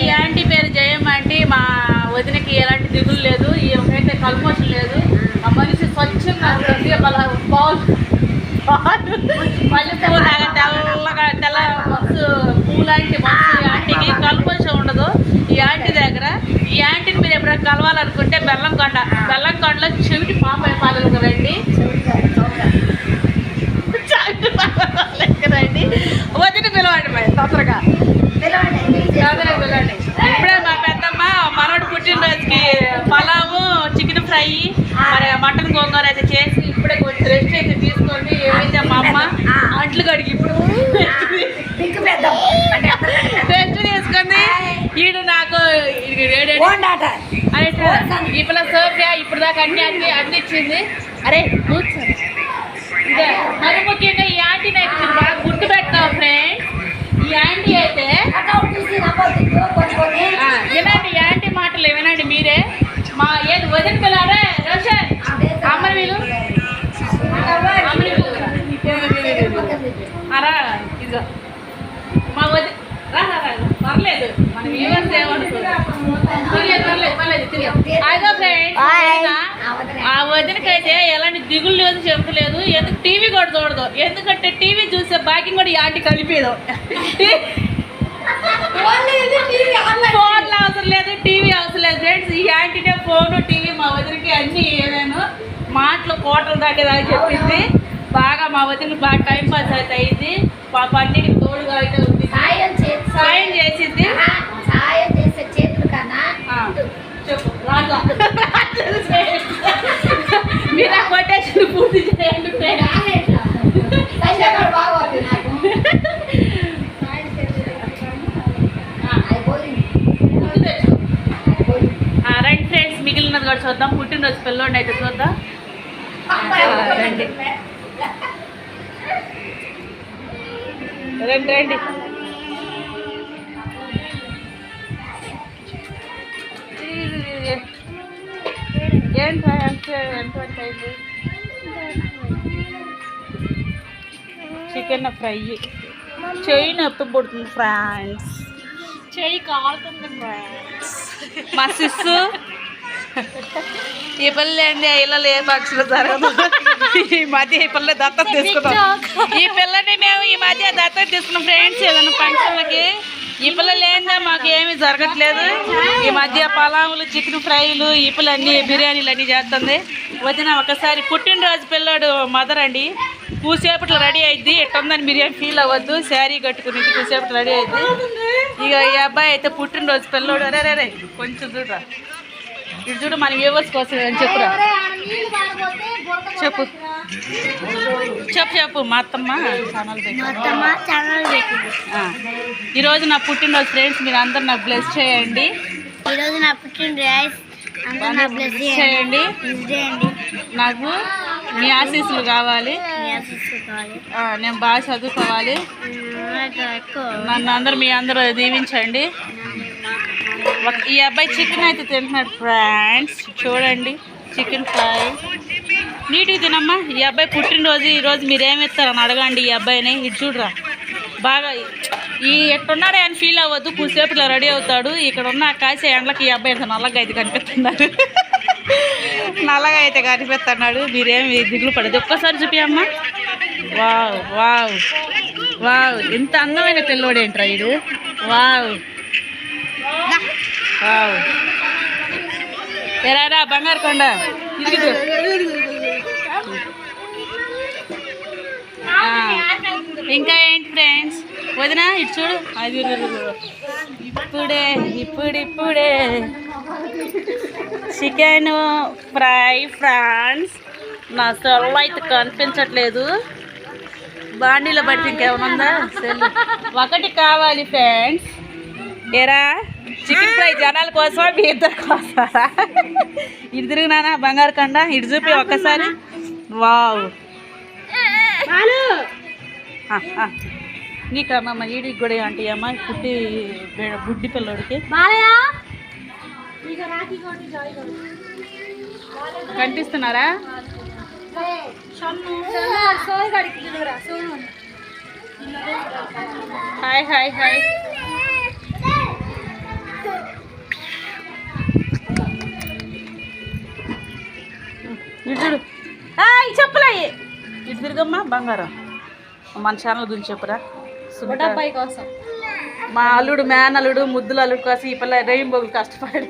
ఈ ఆంటీ పేరు జయమ్మ ఆంటీ. మా వదినకి ఎలాంటి దిగులు లేదు, ఏమైతే కల్మోషన్ లేదు. ఆ మనిషి స్వచ్ఛంగా మళ్ళీ పువ్వు తెల్లగా తెల్ల మస్తు పువ్వు లాంటి మస్తు ఆంటీకి కల్మోషన్ ఉండదు ఈ ఆంటీ దగ్గర. ఈ ఆంటీని మీరు ఎప్పుడైనా కలవాలనుకుంటే బెల్లంకొండలో చెవిటి పాపాయ పాలలకు రండి. రండి వదిన పిలవండి మరి తొందరగా పిలవండి. ఇప్పుడే మా పెద్దమ్మ మనోడు పుట్టినరోజుకి పలావు చికెన్ ఫ్రై మరి మటన్ గోంగూర అయితే చేసి ఇప్పుడే కొంచెం రెస్ట్ అయితే తీసుకోండి. ఏమైతే మా అమ్మ అంట్లు కడిగి ఇప్పుడు రెస్ట్ తీసుకుంది. ఈడు నాకు ఇప్పుడు సోఫియా ఇప్పుడు దాకా అన్ని ఇచ్చింది. అరే కూర్చోండి. ఇదే మరి ముఖ్యంగా ఈ ఆంటీని అయితే మీరు బాగా గుర్తు పెడతాం ఫ్రెండ్స్. ఈ ఆంటీ అయితే వినండి, ఈ ఆంటీ మాటలు వినండి మీరే. మా ఏది వదిన పిల్లాడే రోషన్ అమ్మని వీళ్ళు రా ఇదిగో మా వదిన పర్లేదు మనం వ్యూవర్స్ ఆ వదినకైతే ఎలాంటి దిగులు లేదు చెబుతలేదు. ఎందుకు టీవీ కూడా చూడదు, ఎందుకంటే టీవీ చూసే భాగ్యం కూడా ఈ ఆంటీ కలిపేదు. ఫోన్లు అవసరం లేదు, టీవీ అవసరం లేదు ఫ్రెండ్స్. ఈ ఆంటీనే ఫోను టీవీ మా వదినకి అన్ని ఏదైనా మాటలు కోటలు దాటేదాకా చెప్పింది. బాగా మా వదినకి బాగా టైం పాస్ అయితే అయింది. పాప అన్నిటికి తోడుగా అయితే ఉంది, సాయం చేసింది. చెప్పు రాజా మీరు ఆ కొటేషన్ పూర్తి చేయండి. రండి ఫ్రెండ్స్, మిగిలినది కూడా చూద్దాం. పుట్టినరోజు పిల్లోండి అయితే చూద్దాం. రండి రండి రండి. ఏంట్రా ఎంతవరకు అయింది? Chicken fry. చెయ్యి నొప్పి పుడుతుంది ఫ్రెండ్స్, చెయ్యి కాలుతుంది ఫ్రెండ్స్. మా సిస్సు ఈ పిల్ల ఏంటి ఇళ్ళలో ఏ పక్షులు జరగదు. ఈ మధ్య ఈ పిల్ల దత్తత తీసుకున్నాం. ఈ పిల్లని మేము ఈ మధ్య దత్తత తీసుకున్నాం ఫ్రెండ్స్. ఏదైనా ఫంక్షన్లకి ఈ పిల్ల లేనిదే మాకు ఏమీ జరగట్లేదు. ఈ మధ్య పలావులు చికెన్ ఫ్రైలు ఈ పిల్ల అన్ని బిర్యానీలు అన్నీ చేస్తుంది. వచ్చిన ఒకసారి పుట్టినరోజు పిల్లాడు మదర్ అండి. కూసేపట్లో రెడీ అయింది. ఎట్టుందని బిర్యానీ ఫీల్ అవ్వద్దు, శారీ కట్టుకుని కూసేపట్లో రెడీ అయింది. ఇక ఈ అబ్బాయి అయితే పుట్టినరోజు పిల్లోడు. అరే రే కొంచెం చూడరా, ఇది చూడు మన వ్యూవర్స్ కోసం అని చెప్పురా. చెప్పు చెప్పు చెప్పు. మా అత్తమ్మ ఛానల్ ఈరోజు నా పుట్టినరోజు ఫ్రెండ్స్, మీరు అందరు నాకు బ్లెస్ చేయండి. ఈరోజు నా పుట్టినరోజు బ్లెస్ చేయండి. నాకు మీ ఆశీస్సులు కావాలి. నేను బాగా చదువుకోవాలి. నన్ను అందరు మీ అందరూ దీవించండి. ఈ అబ్బాయి చికెన్ అయితే తింటున్నాడు ఫ్రెండ్స్. చూడండి చికెన్ ఫ్రై నీట్గా తినమ్మా. ఈ అబ్బాయి పుట్టినరోజు ఈరోజు మీరు ఏమిస్తారని అడగండి ఈ అబ్బాయిని. ఇది చూడరా బాగా ఈ ఎట్టున్నాడే అని ఫీల్ అవ్వద్దు. కూసేపు ఇలా రెడీ అవుతాడు. ఇక్కడ ఉన్న కాసే ఎండ్లకి ఈ అబ్బాయి అయితే నల్లగా అయితే కనిపిస్తున్నాడు. నల్లగా అయితే కనిపిస్తున్నాడు. మీరేమి దిగులు పడదు. ఒక్కసారి చూపియమ్మా. వావ్ వావ్ వావ్, ఎంత అందమైన పిల్లోడేంట్రా వీడు. Wow wow. ఎరారా బంగారు కొండ. ఇంకా ఏంటి ఫ్రెండ్స్, వదిన ఇటు చూడు. అది ఇప్పుడే చికెన్ ఫ్రై ఫ్రాన్స్. నా సెల్ అయితే కనిపించట్లేదు. బాండీలో పడితే ఇంకేమన్నా సెల్ ఒకటి కావాలి ఫ్రెండ్స్. ఏరా చికెన్ ఫ్రై జనాల కోసమా మీ ఇద్దరు కోసమా? ఇటు తిరుగునా బంగారు కొండ. ఇటు చూపి ఒక్కసారి. వావ్ నీకమ్మా ఈడికి కూడా అంటే అమ్మ బుడ్డి పిల్లడికి కనిపిస్తున్నారా? Hi hi hi. బంగారం మన ఛానల్ గురించి చెప్పురా. బుడ్డబ్బాయి కోసం మా అల్లుడు మేనల్లుడు ముద్దుల అల్లుడు కోసం ఈ పిల్ల రెయిన్బోలు కష్టపడి